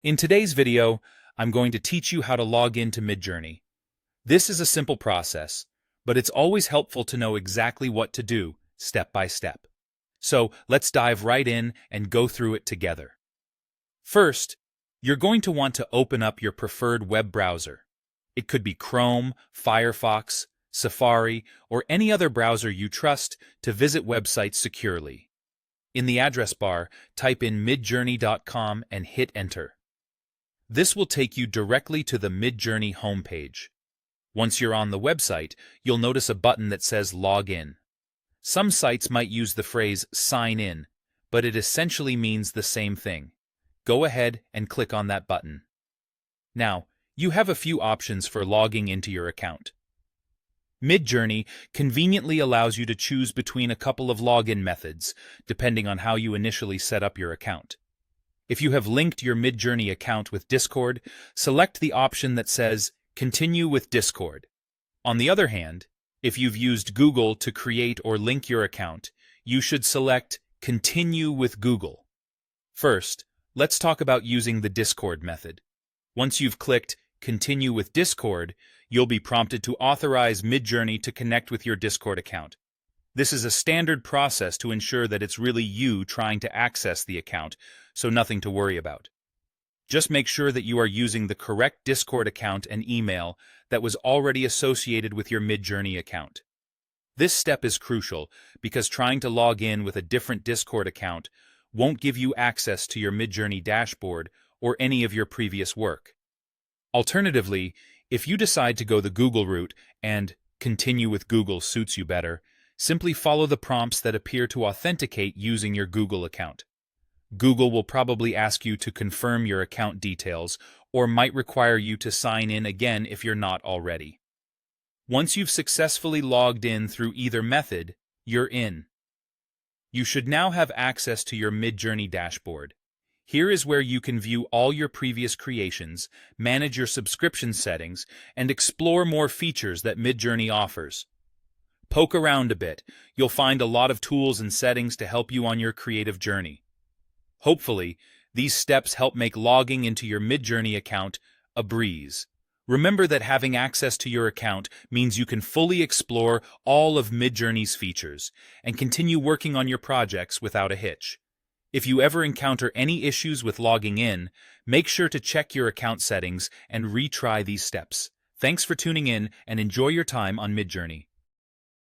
In today's video, I'm going to teach you how to log into MidJourney. This is a simple process, but it's always helpful to know exactly what to do, step by step. So let's dive right in and go through it together. First, you're going to want to open up your preferred web browser. It could be Chrome, Firefox, Safari, or any other browser you trust to visit websites securely. In the address bar, type in midjourney.com and hit enter. This will take you directly to the MidJourney homepage. Once you're on the website, you'll notice a button that says Log In. Some sites might use the phrase Sign In, but it essentially means the same thing. Go ahead and click on that button. Now, you have a few options for logging into your account. MidJourney conveniently allows you to choose between a couple of login methods, depending on how you initially set up your account. If you have linked your MidJourney account with Discord, select the option that says Continue with Discord. On the other hand, if you've used Google to create or link your account, you should select Continue with Google. First, let's talk about using the Discord method. Once you've clicked Continue with Discord, you'll be prompted to authorize MidJourney to connect with your Discord account. This is a standard process to ensure that it's really you trying to access the account, so nothing to worry about. Just make sure that you are using the correct Discord account and email that was already associated with your MidJourney account. This step is crucial because trying to log in with a different Discord account won't give you access to your MidJourney dashboard or any of your previous work. Alternatively, if you decide to go the Google route and Continue with Google suits you better, simply follow the prompts that appear to authenticate using your Google account. Google will probably ask you to confirm your account details or might require you to sign in again if you're not already. Once you've successfully logged in through either method, you're in. You should now have access to your MidJourney dashboard. Here is where you can view all your previous creations, manage your subscription settings, and explore more features that MidJourney offers. Poke around a bit. You'll find a lot of tools and settings to help you on your creative journey. Hopefully, these steps help make logging into your MidJourney account a breeze. Remember that having access to your account means you can fully explore all of MidJourney's features and continue working on your projects without a hitch. If you ever encounter any issues with logging in, make sure to check your account settings and retry these steps. Thanks for tuning in and enjoy your time on MidJourney.